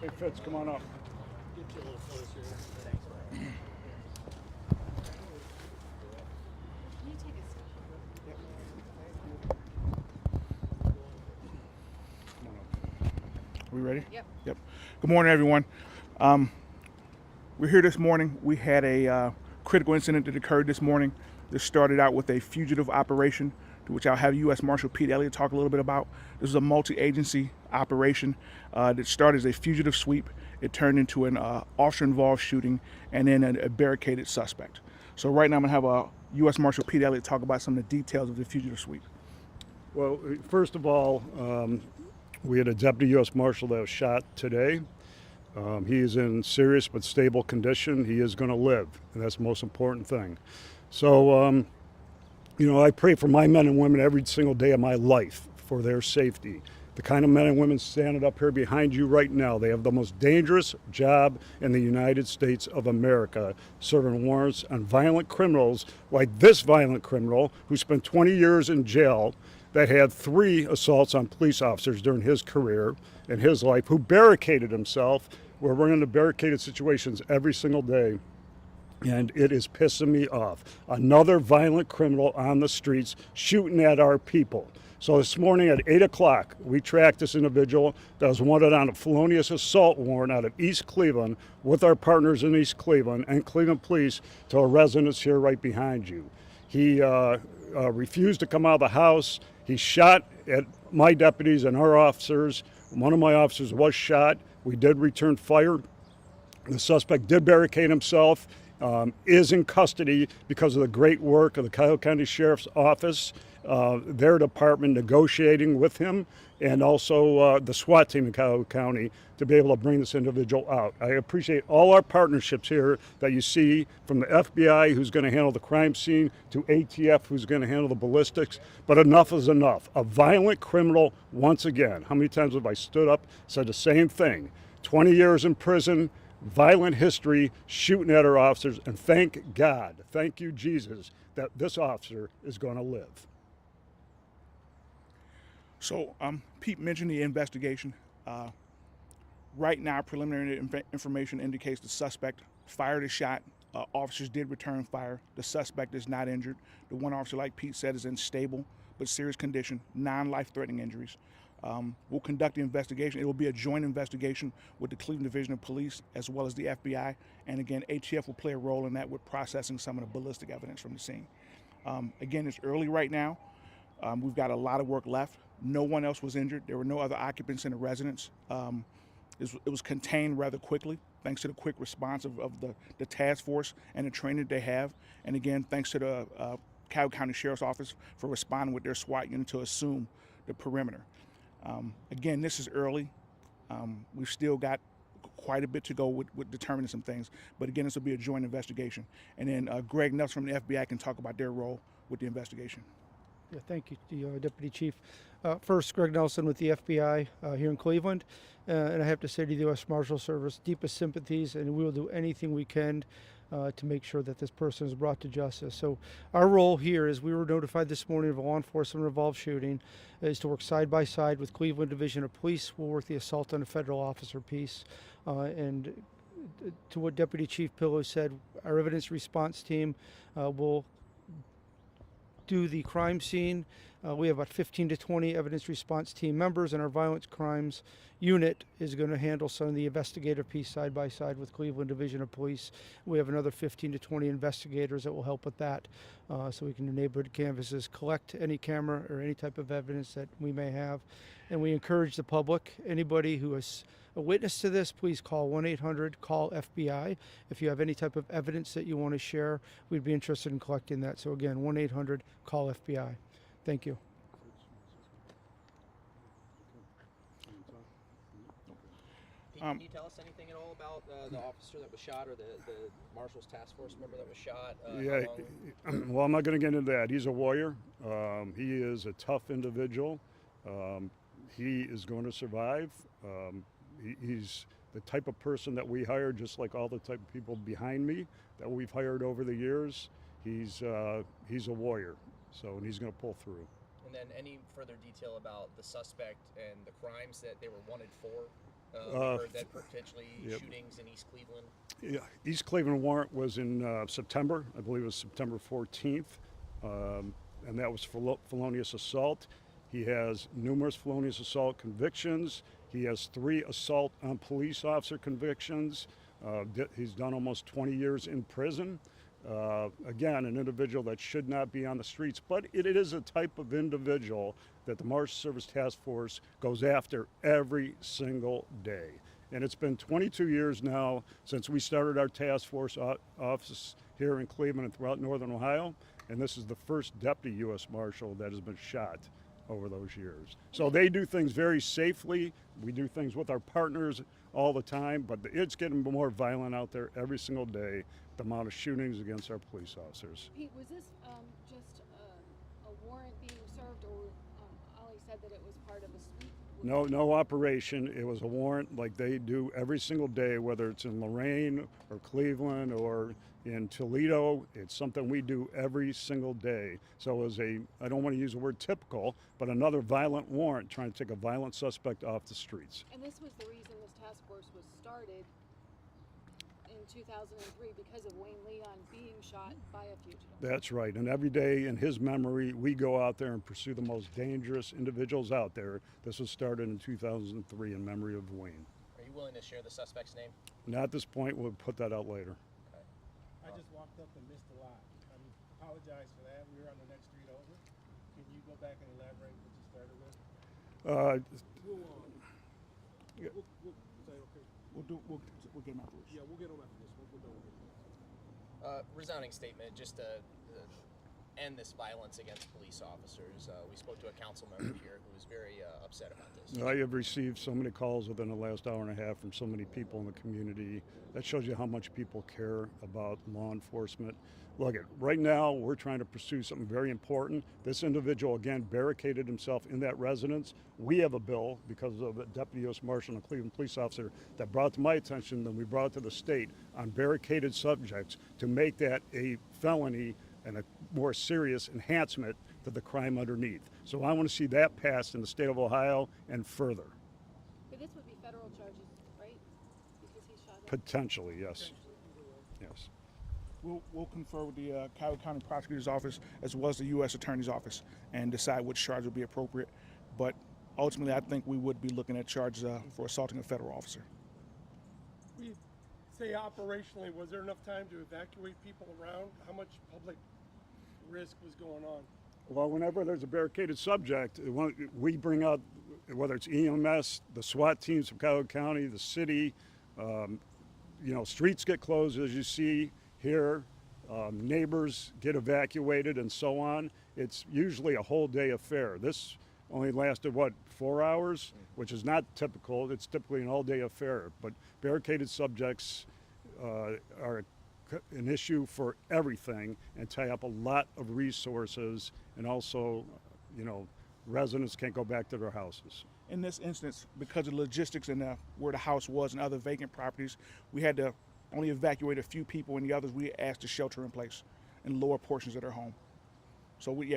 Hey, Fitz, come on up. Get you a little closer. Can you take a seat? Come on up. We ready? Yep. Yep. Good morning, everyone. We're here this morning. We had a critical incident that occurred this morning. This started out with a fugitive operation, to which I'll have U.S. Marshal Pete Elliott talk a little bit about. This is a multi-agency operation that started as a fugitive sweep. It turned into an officer-involved shooting and then a barricaded suspect. So right now I'm going to have U.S. Marshal Pete Elliott talk about some of the details of the fugitive sweep. Well, first of all, we had a deputy U.S. Marshal that was shot today. He is in serious but stable condition. He is going to live, and that's the most important thing. So, I pray for my men and women every single day of my life for their safety. The kind of men and women standing up here behind you right now, they have the most dangerous job in the United States of America, serving warrants on violent criminals like this violent criminal who spent 20 years in jail, that had 3 assaults on police officers during his career and his life, who barricaded himself. We're in barricaded situations every single day, and it is pissing me off. Another violent criminal on the streets shooting at our people. So this morning at 8 o'clock, we tracked this individual that was wanted on a felonious assault warrant out of East Cleveland with our partners in East Cleveland and Cleveland Police to a residence here right behind you. He refused to come out of the house. He shot at my deputies and our officers. One of my officers was shot. We did return fire. The suspect did barricade himself, is in custody because of the great work of the Cuyahoga County Sheriff's Office, their department negotiating with him, and also the SWAT team in Cuyahoga County to be able to bring this individual out. I appreciate all our partnerships here that you see, from the FBI, who's going to handle the crime scene, to ATF, who's going to handle the ballistics, but enough is enough. A violent criminal, once again. How many times have I stood up, said the same thing? 20 years in prison, violent history, shooting at our officers, and thank God, thank you, Jesus, that this officer is going to live. So Pete mentioned the investigation. Right now, preliminary information indicates the suspect fired a shot. Officers did return fire. The suspect is not injured. The one officer, like Pete said, is in stable but serious condition, non-life-threatening injuries. We'll conduct the investigation. It will be a joint investigation with the Cleveland Division of Police as well as the FBI. And again, ATF will play a role in that with processing some of the ballistic evidence from the scene. Again, it's early right now. We've got a lot of work left. No one else was injured. There were no other occupants in the residence. It was contained rather quickly, thanks to the quick response of the task force and the training they have. And again, thanks to the Cuyahoga County Sheriff's Office for responding with their SWAT unit to assume the perimeter. Again, this is early. We've still got quite a bit to go with determining some things. But again, this will be a joint investigation. And then Greg Nelson from the FBI can talk about their role with the investigation. Yeah, thank you, Deputy Chief. First, Greg Nelson with the FBI here in Cleveland. And I have to say to the U.S. Marshal Service, deepest sympathies, and we will do anything we can to make sure that this person is brought to justice. So our role here, is we were notified this morning of a law enforcement involved shooting, is to work side by side with Cleveland Division of Police. We'll work the assault on a federal officer piece. And to what Deputy Chief Pillow said, our evidence response team will do the crime scene. We have about 15 to 20 evidence response team members, and our violent crimes unit is going to handle some of the investigative piece side by side with Cleveland Division of Police. We have another 15 to 20 investigators that will help with that, so we can in neighborhood canvases collect any camera or any type of evidence that we may have. And we encourage the public, anybody who is a witness to this, please call 1-800-CALL-FBI. If you have any type of evidence that you want to share, we'd be interested in collecting that. So again, 1-800-CALL-FBI. Thank you. Can you tell us anything at all about the officer that was shot, or the Marshal's task force member that was shot? Well, I'm not going to get into that. He's a warrior. He is a tough individual. He is going to survive. He's the type of person that we hire, just like all the type of people behind me that we've hired over the years. He's a warrior, and he's going to pull through. And then any further detail about the suspect and the crimes that they were wanted for? We heard that potentially Yep. shootings in East Cleveland. Yeah, East Cleveland warrant was in September. I believe it was September 14th, and that was for felonious assault. He has numerous felonious assault convictions. He has 3 assault on police officer convictions. He's done almost 20 years in prison. Again, an individual that should not be on the streets, but it is a type of individual that the Marshal Service Task Force goes after every single day. And it's been 22 years now since we started our task force office here in Cleveland and throughout Northern Ohio, and this is the first Deputy U.S. Marshal that has been shot over those years. So they do things very safely. We do things with our partners all the time, but it's getting more violent out there every single day, the amount of shootings against our police officers. Pete, was this just a warrant being served, or Ollie said that it was part of a sweep? No operation. It was a warrant like they do every single day, whether it's in Lorain or Cleveland or in Toledo. It's something we do every single day. So it was I don't want to use the word typical, but another violent warrant trying to take a violent suspect off the streets. And this was the reason this task force was started in 2003, because of Wayne Leon being shot by a fugitive. That's right. And every day in his memory, we go out there and pursue the most dangerous individuals out there. This was started in 2003 in memory of Wayne. Are you willing to share the suspect's name? Not at this point. We'll put that out later. I just walked up and missed a lot. I apologize for that. We were on the next street over. Can you go back and elaborate what you started with? We'll, Yeah. is that okay? We'll get him afterwards. Yeah, we'll get on after this. We'll done with it. Resounding statement, just to end this violence against police officers. We spoke to a council member here who was very upset about this. I have received so many calls within the last hour and a half from so many people in the community. That shows you how much people care about law enforcement. Look, right now we're trying to pursue something very important. This individual, again, barricaded himself in that residence. We have a bill because of a Deputy U.S. Marshal and a Cleveland police officer that brought to my attention, then we brought it to the state on barricaded subjects to make that a felony and a more serious enhancement to the crime underneath. So I want to see that passed in the state of Ohio and further. But this would be federal charges, right? Because he shot him. Potentially, yes. Yes. We'll confer with the Cuyahoga County Prosecutor's Office as well as the U.S. Attorney's Office and decide which charge would be appropriate. But ultimately, I think we would be looking at charges for assaulting a federal officer. We say operationally, was there enough time to evacuate people around? How much public risk was going on? Well, whenever there's a barricaded subject, we bring out, whether it's EMS, the SWAT teams from Cuyahoga County, the city, streets get closed, as you see here, neighbors get evacuated and so on. It's usually a whole day affair. This only lasted, 4 hours, which is not typical. It's typically an all-day affair, but barricaded subjects are an issue for everything and tie up a lot of resources, and also, residents can't go back to their houses. In this instance, because of logistics and where the house was and other vacant properties, we had to only evacuate a few people, and the others we asked to shelter in place in lower portions of their home. So we